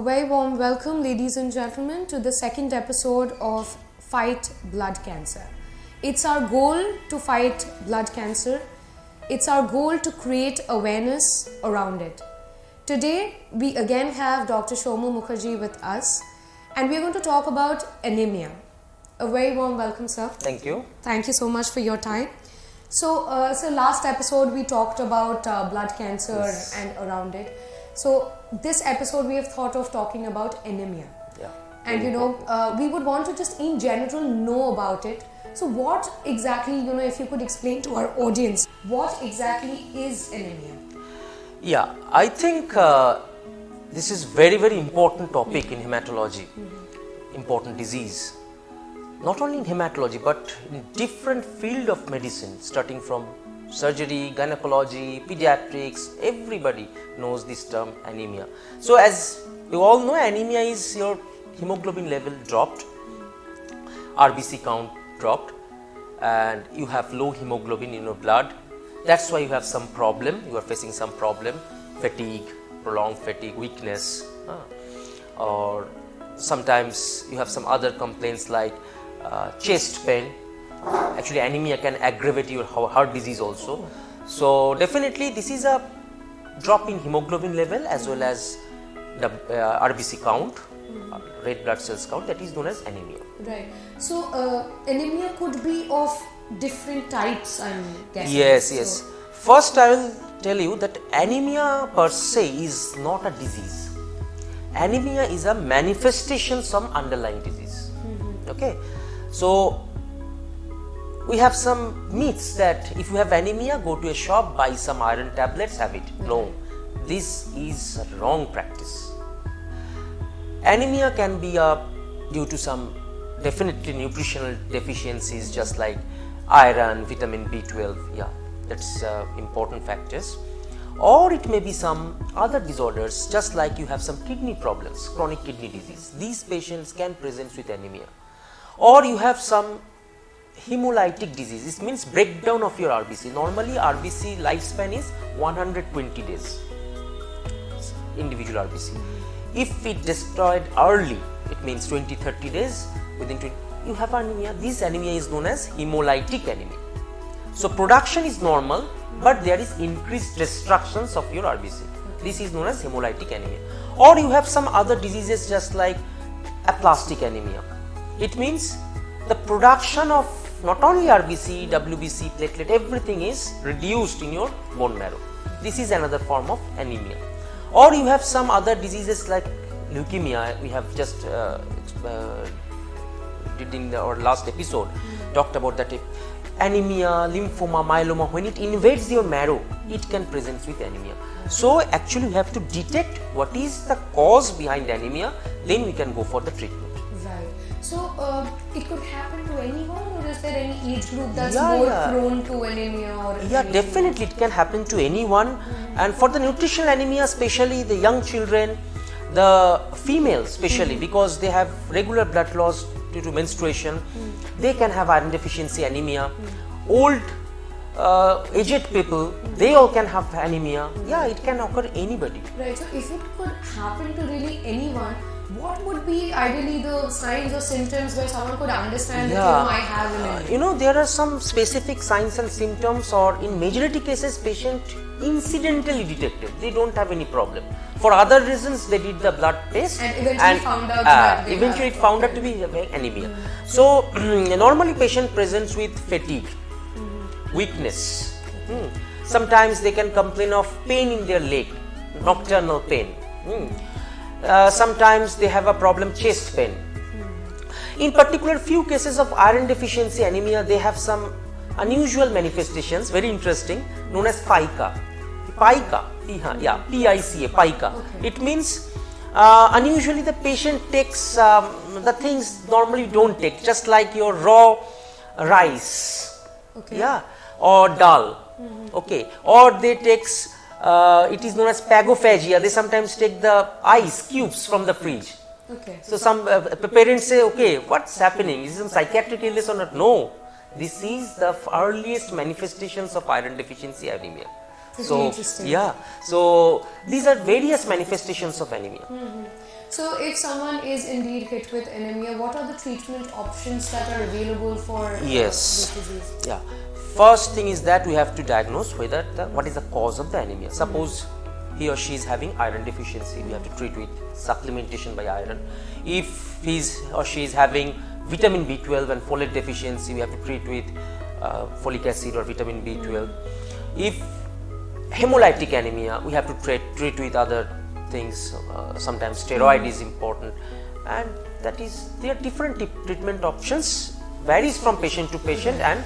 very warm welcome, ladies and gentlemen, to the second episode of Fight Blood Cancer. It's our goal to fight blood cancer. It's our goal to create awareness around it. Today, we again have Dr. Shomu Mukherjee with us, and we're going to talk about anemia. A very warm welcome, sir. Thank you. Thank you so much for your time. So last episode we talked about blood cancer and around it. So this episode we have thought of talking about anemia. Yeah. And we would want to just in general know about it. So what exactly, if you could explain to our audience, what exactly is anemia? Yeah, I think this is very, very important topic in hematology, important disease. Not only in hematology, but in different field of medicine, starting from surgery, gynecology, pediatrics, everybody knows this term anemia. So as you all know, anemia is your hemoglobin level dropped, RBC count dropped, and you have low hemoglobin in your blood. That's why you have some problem, you are facing some problem, fatigue, prolonged fatigue, weakness, or sometimes you have some other complaints like chest pain. Actually, anemia can aggravate your heart disease also. So definitely this is a drop in hemoglobin level as well as the RBC count, red blood cells count, that is known as anemia. Right. So anemia could be of different types, I'm guessing. Yes. First I will tell you that anemia per se is not a disease. Anemia is a manifestation of some underlying disease. Okay. So we have some myths that if you have anemia, go to a shop, buy some iron tablets, have it. No, this is a wrong practice. Anemia can be due to some definitely nutritional deficiencies, just like iron, vitamin B12, yeah, that's important factors. Or it may be some other disorders, just like you have some kidney problems, chronic kidney disease. These patients can present with anemia. Or you have some hemolytic disease. This means breakdown of your RBC. Normally RBC lifespan is 120 days, individual RBC. If it destroyed early, it means 20-30 days, within 20, you have anemia. This anemia is known as hemolytic anemia. So production is normal, but there is increased destructions of your RBC. This is known as hemolytic anemia. Or you have some other diseases just like aplastic anemia. It means the production of not only RBC, WBC, platelet, everything is reduced in your bone marrow. This is another form of anemia. Or you have some other diseases like leukemia. We have just did in our last episode talked about that. Anemia, lymphoma, myeloma, when it invades your marrow, it can present with anemia. So actually you have to detect what is the cause behind anemia, then we can go for the treatment. Right. So it could happen to anyone, or is there any age group that's more prone to anemia? Or Definitely it can happen to anyone. And for the nutritional anemia, especially the young children, the females especially, because they have regular blood loss due to menstruation, they can have iron deficiency anemia. Old aged people, they all can have anemia. Yeah, it can occur anybody. Right. So if it could happen to really anyone, what would be ideally the signs or symptoms where someone could understand that I have anemia? There are some specific signs and symptoms, or in majority cases patient incidentally detected, they don't have any problem. For other reasons they did the blood test and eventually found out that it found out to be anemia. So normally patient presents with fatigue, weakness. Sometimes they can complain of pain in their leg, nocturnal pain. Sometimes they have a problem, chest pain. In particular, few cases of iron deficiency anemia, they have some unusual manifestations, very interesting, known as pica. Pica, pica. Okay. It means unusually the patient takes the things normally don't take, just like your raw rice, or dal, or they takes it is known as pagophagia. They sometimes take the ice cubes from the fridge. Okay. So some parents say, okay, what's happening? Is it some psychiatric illness or not? No, this is the earliest manifestations of iron deficiency anemia. Interesting. So these are various manifestations of anemia. So if someone is indeed hit with anemia, what are the treatment options that are available for Yes. this disease? Yeah. First thing is that we have to diagnose whether what is the cause of the anemia. Suppose he or she is having iron deficiency, we have to treat with supplementation by iron. If he or she is having vitamin B12 and folate deficiency, we have to treat with folic acid or vitamin B12. If hemolytic anemia, we have to treat with other things. Sometimes steroid is important, and there are different treatment options, varies from patient to patient, and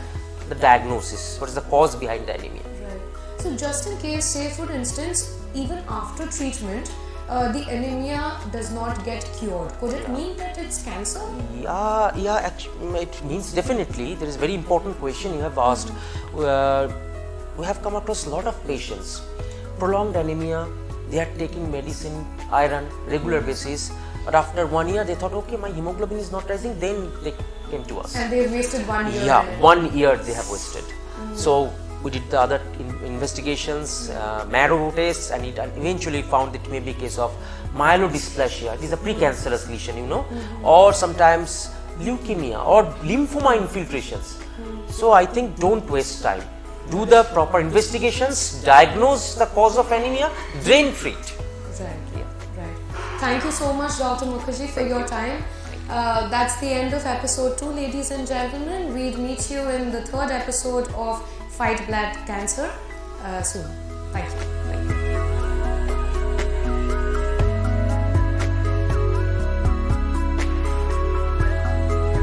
the diagnosis, what is the cause behind the anemia. Right. So just in case, say for instance, even after treatment, the anemia does not get cured, could it mean that it's cancer? Yeah, actually, it means definitely. There is a very important question you have asked. We have come across a lot of patients, prolonged anemia, they are taking medicine, iron, regular basis, but after 1 year they thought, okay, my hemoglobin is not rising, then they came to us. And they wasted 1 year. Yeah, 1 year they have wasted. So we did the other investigations, marrow tests, and it eventually found it may be a case of myelodysplasia. It is a precancerous lesion, or sometimes leukemia or lymphoma infiltrations. So I think don't waste time. Do the proper investigations, diagnose the cause of anemia, then treat. Right. Right. Thank you so much, Dr. Mukherjee, for your time. That's the end of episode 2, ladies and gentlemen. We'll meet you in the 3rd episode of Fight Blood Cancer soon. Thank you.